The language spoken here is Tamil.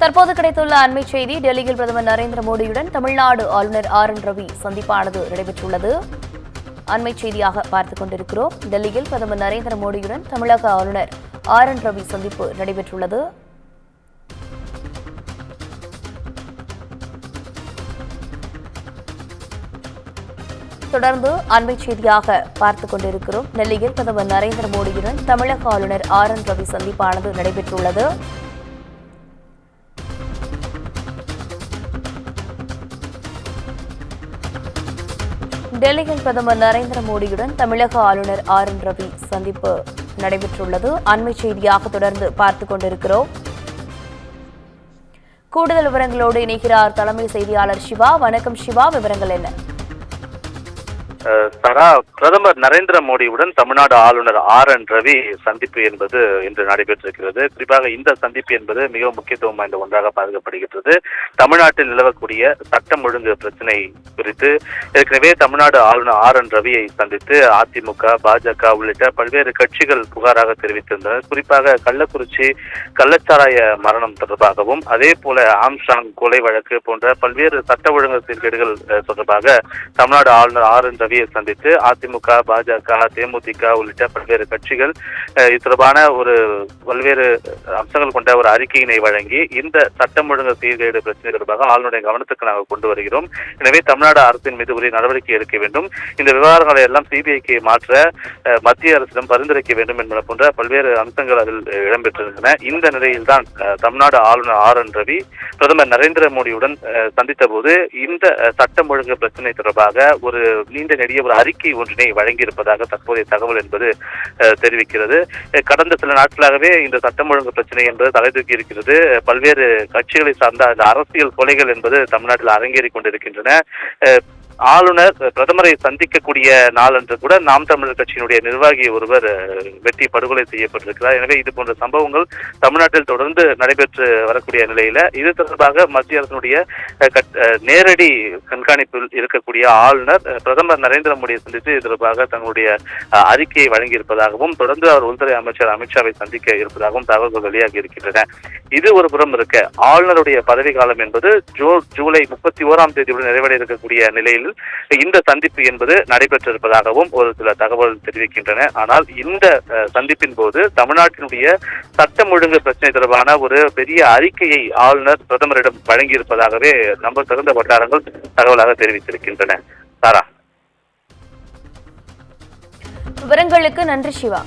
தற்போது கிடைத்துள்ள அண்மை செய்தி. டெல்லியில் பிரதமர் நரேந்திர மோடியுடன் தமிழ்நாடு ஆளுநர் RN ரவி சந்திப்பானது நடைபெற்றுள்ளது. அண்மை செய்தியாக பார்த்துக் கொண்டிருக்கிறோம். டெல்லியில் பிரதமர் நரேந்திர மோடியுடன் தமிழக ஆளுநர் RN ரவி சந்திப்பு நடைபெற்றுள்ளது. தொடர்ந்து அண்மை செய்தியாக பார்த்துக் கொண்டிருக்கிறோம். டெல்லியில் பிரதமர் நரேந்திர மோடியுடன் தமிழக ஆளுநர் RN ரவி சந்திப்பானது நடைபெற்றுள்ளது. டெல்லியில் பிரதமர் நரேந்திர மோடியுடன் தமிழக ஆளுநர் RN ரவி சந்திப்பு நடைபெற்றுள்ளது. அண்மை செய்தியாக தொடர்ந்து பார்த்துக் கொண்டிருக்கிறோம். கூடுதல் விவரங்களோடு இணைகிறார் தலைமை செய்தியாளர் சிவா. வணக்கம் சிவா, விவரங்கள் என்ன? பிரதமர் நரேந்திர மோடியுடன் தமிழ்நாடு ஆளுநர் RN ரவி சந்திப்பு என்பது இன்று நடைபெற்றிருக்கிறது. குறிப்பாக இந்த சந்திப்பு என்பது மிக முக்கியத்துவம் வாய்ந்த ஒன்றாக பார்க்கப்படுகின்றது. தமிழ்நாட்டில் நிலவக்கூடிய சட்டம் ஒழுங்கு பிரச்சினை குறித்து ஏற்கனவே தமிழ்நாடு ஆளுநர் RN ரவியை சந்தித்து அதிமுக, பாஜக உள்ளிட்ட பல்வேறு கட்சிகள் புகாராக தெரிவித்திருந்தனர். குறிப்பாக கள்ளக்குறிச்சி கள்ளச்சாராய மரணம் தொடர்பாகவும், அதே போல ஆம்ஸ்ட்ராங் கொலை வழக்கு போன்ற பல்வேறு சட்ட ஒழுங்கு சீர்கேடுகள் தொடர்பாக தமிழ்நாடு ஆளுநர் RN ரவியை சந்தித்து அதிமுக, பாஜக, தேமுதிக உள்ளிட்ட பல்வேறு கட்சிகள் இது தொடர்பான ஒரு பல்வேறு அம்சங்கள் கொண்ட ஒரு அறிக்கையினை வழங்கி இந்த சட்டம் ஒழுங்கு சீர்கேடு பிரச்சனை தொடர்பாக ஆளுநருடைய கவனத்துக்கு நாங்கள் கொண்டு வருகிறோம். எனவே தமிழ்நாடு அரசின் மீது உரிய நடவடிக்கை எடுக்க வேண்டும், இந்த விவகாரங்களை எல்லாம் CBIக்கு மாற்ற மத்திய அரசிடம் பரிந்துரைக்க வேண்டும் என்பன போன்ற பல்வேறு அம்சங்கள் அதில் இடம்பெற்றிருந்தன. இந்த நிலையில்தான் தமிழ்நாடு ஆளுநர் RN ரவி பிரதமர் நரேந்திர மோடியுடன் சந்தித்த போது இந்த சட்டம் ஒழுங்கு பிரச்சனை தொடர்பாக ஒரு நீண்ட நெடிய ஒரு அறிக்கை ஒன்றினை வழங்கியிருப்பதாக தற்போதைய தகவல் என்பது தெரிவிக்கிறது. கடந்த சில நாட்களாகவே இந்த சட்டம் ஒழுங்கு பிரச்சனை என்பது தலை தூக்கி இருக்கிறது. பல்வேறு கட்சிகளை சார்ந்த அந்த அரசியல் கொலைகள் என்பது தமிழ்நாட்டில் அரங்கேறிக் கொண்டிருக்கின்றன. ஆளுநர் பிரதமரை சந்திக்கக்கூடிய நாளன்று கூட நாம் தமிழர் கட்சியினுடைய நிர்வாகி ஒருவர் வெட்டி படுகொலை செய்யப்பட்டிருக்கிறார். எனவே இது போன்ற சம்பவங்கள் தமிழ்நாட்டில் தொடர்ந்து நடைபெற்று வரக்கூடிய நிலையில இது தொடர்பாக மத்திய அரசினுடைய நேரடி கண்காணிப்பில் இருக்கக்கூடிய ஆளுநர் பிரதமர் நரேந்திர மோடியை சந்தித்து இது தொடர்பாக தங்களுடைய அறிக்கையை வழங்கியிருப்பதாகவும், தொடர்ந்து அவர் உள்துறை அமைச்சர் அமித்ஷாவை சந்திக்க இருப்பதாகவும் தகவல்கள் வெளியாகி இருக்கின்றன. இது ஒரு புறம் இருக்க, ஆளுநருடைய பதவி காலம் என்பது ஜூலை 31ஆம் தேதியுடன் நிறைவடைய இருக்கக்கூடிய நிலையில் இந்த சந்திப்பு என்பது நடைபெற்றிருப்பதாகவும் ஒரு சில தகவல் தெரிவிக்கின்றன. ஆனால் இந்த சந்திப்பின் போது தமிழ்நாட்டினுடைய சட்டம் ஒழுங்கு பிரச்சனை தொடர்பான ஒரு பெரிய அறிக்கையை ஆளுநர் பிரதமரிடம் வழங்கியிருப்பதாகவே நம்ப தகுந்த வட்டாரங்கள் தகவலாக தெரிவித்திருக்கின்றன. சாரா, விவரங்களுக்கு நன்றி சிவா.